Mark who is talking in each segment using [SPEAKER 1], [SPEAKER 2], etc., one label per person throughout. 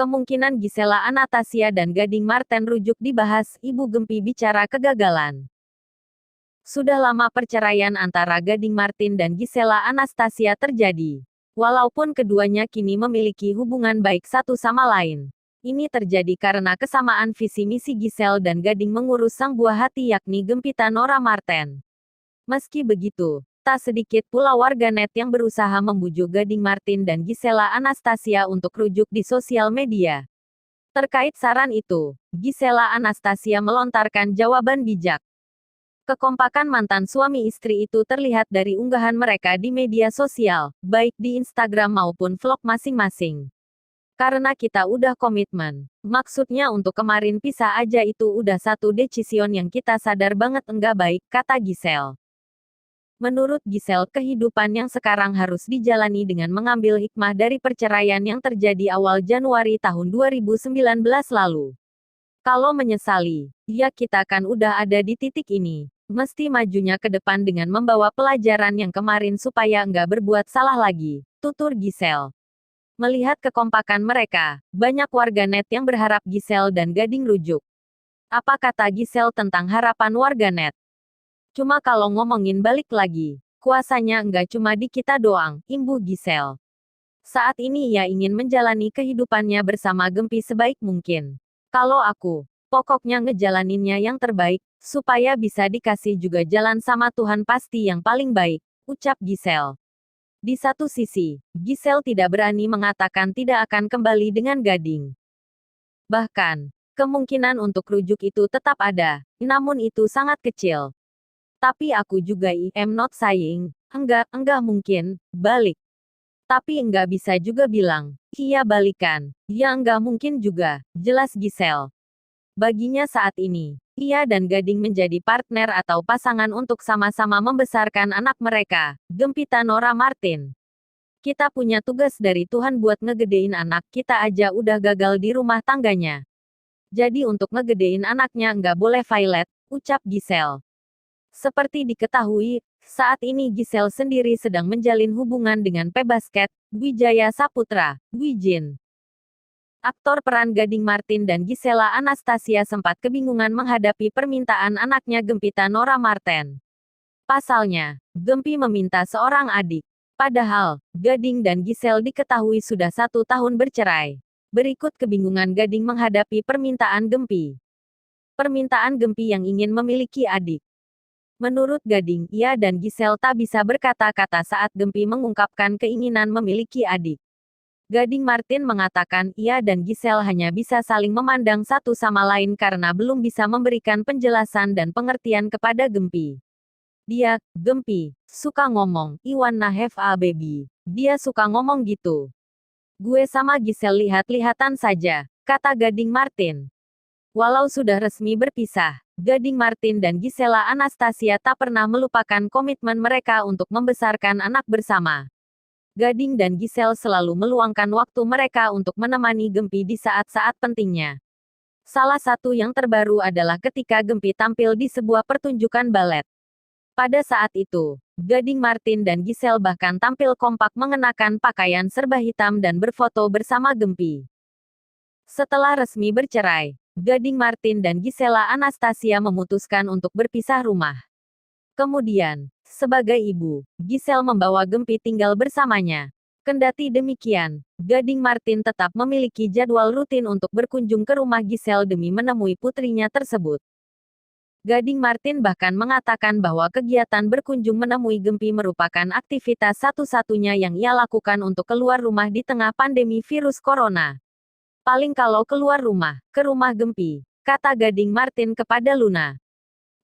[SPEAKER 1] Kemungkinan Gisela Anastasia dan Gading Marten rujuk dibahas, Ibu Gempi bicara kegagalan. Sudah lama perceraian antara Gading Marten dan Gisela Anastasia terjadi. Walaupun keduanya kini memiliki hubungan baik satu sama lain. Ini terjadi karena kesamaan visi misi Gisel dan Gading mengurus sang buah hati yakni Gempita Nora Marten. Meski begitu, tak sedikit pula warganet yang berusaha membujuk Gading Marten dan Gisela Anastasia untuk rujuk di sosial media. Terkait saran itu, Gisela Anastasia melontarkan jawaban bijak. Kekompakan mantan suami istri itu terlihat dari unggahan mereka di media sosial, baik di Instagram maupun vlog masing-masing. Karena kita udah komitmen. Maksudnya untuk kemarin pisah aja itu udah satu decision yang kita sadar banget enggak baik, kata Gisel. Menurut Gisel, kehidupan yang sekarang harus dijalani dengan mengambil hikmah dari perceraian yang terjadi awal Januari tahun 2019 lalu. Kalau menyesali, ya kita kan udah ada di titik ini. Mesti majunya ke depan dengan membawa pelajaran yang kemarin supaya enggak berbuat salah lagi, tutur Gisel. Melihat kekompakan mereka, banyak warganet yang berharap Gisel dan Gading rujuk. Apa kata Gisel tentang harapan warganet? Cuma kalau ngomongin balik lagi, kuasanya enggak cuma di kita doang, imbuh Gisel. Saat ini ia ingin menjalani kehidupannya bersama Gempi sebaik mungkin. Kalau aku, pokoknya ngejalaninnya yang terbaik, supaya bisa dikasih juga jalan sama Tuhan pasti yang paling baik, ucap Gisel. Di satu sisi, Gisel tidak berani mengatakan tidak akan kembali dengan Gading. Bahkan, kemungkinan untuk rujuk itu tetap ada, namun itu sangat kecil. Tapi aku juga am not saying, enggak mungkin, balik. Tapi enggak bisa juga bilang, iya balikan. Ya enggak mungkin juga, jelas Gisel. Baginya saat ini, ia dan Gading menjadi partner atau pasangan untuk sama-sama membesarkan anak mereka, Gempita Nora Marten. Kita punya tugas dari Tuhan buat ngegedein anak kita aja udah gagal di rumah tangganya. Jadi untuk ngegedein anaknya enggak boleh violet, ucap Gisel. Seperti diketahui, saat ini Gisel sendiri sedang menjalin hubungan dengan pebasket, Wijaya Saputra, Wijin. Aktor peran Gading Marten dan Gisela Anastasia sempat kebingungan menghadapi permintaan anaknya Gempita Nora Marten. Pasalnya, Gempi meminta seorang adik. Padahal, Gading dan Gisel diketahui sudah 1 tahun bercerai. Berikut kebingungan Gading menghadapi permintaan Gempi. Permintaan Gempi yang ingin memiliki adik. Menurut Gading, ia dan Gisel tak bisa berkata-kata saat Gempi mengungkapkan keinginan memiliki adik. Gading Marten mengatakan ia dan Gisel hanya bisa saling memandang satu sama lain karena belum bisa memberikan penjelasan dan pengertian kepada Gempi. Dia, Gempi, suka ngomong, I wanna have a baby. Dia suka ngomong gitu. Gue sama Gisel lihat-lihatan saja, kata Gading Marten. Walau sudah resmi berpisah, Gading Marten dan Gisela Anastasia tak pernah melupakan komitmen mereka untuk membesarkan anak bersama. Gading dan Gisel selalu meluangkan waktu mereka untuk menemani Gempi di saat-saat pentingnya. Salah satu yang terbaru adalah ketika Gempi tampil di sebuah pertunjukan balet. Pada saat itu, Gading Marten dan Gisel bahkan tampil kompak mengenakan pakaian serba hitam dan berfoto bersama Gempi. Setelah resmi bercerai, Gading Marten dan Gisela Anastasia memutuskan untuk berpisah rumah. Kemudian, sebagai ibu, Gisel membawa Gempi tinggal bersamanya. Kendati demikian, Gading Marten tetap memiliki jadwal rutin untuk berkunjung ke rumah Gisel demi menemui putrinya tersebut. Gading Marten bahkan mengatakan bahwa kegiatan berkunjung menemui Gempi merupakan aktivitas satu-satunya yang ia lakukan untuk keluar rumah di tengah pandemi virus corona. Paling kalau keluar rumah, ke rumah Gempi, kata Gading Marten kepada Luna.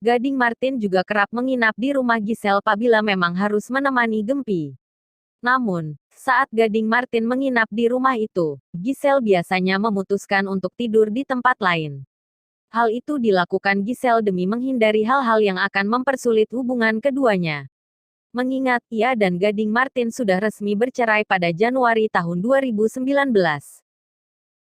[SPEAKER 1] Gading Marten juga kerap menginap di rumah Gisel apabila memang harus menemani Gempi. Namun, saat Gading Marten menginap di rumah itu, Gisel biasanya memutuskan untuk tidur di tempat lain. Hal itu dilakukan Gisel demi menghindari hal-hal yang akan mempersulit hubungan keduanya. Mengingat ia dan Gading Marten sudah resmi bercerai pada Januari tahun 2019.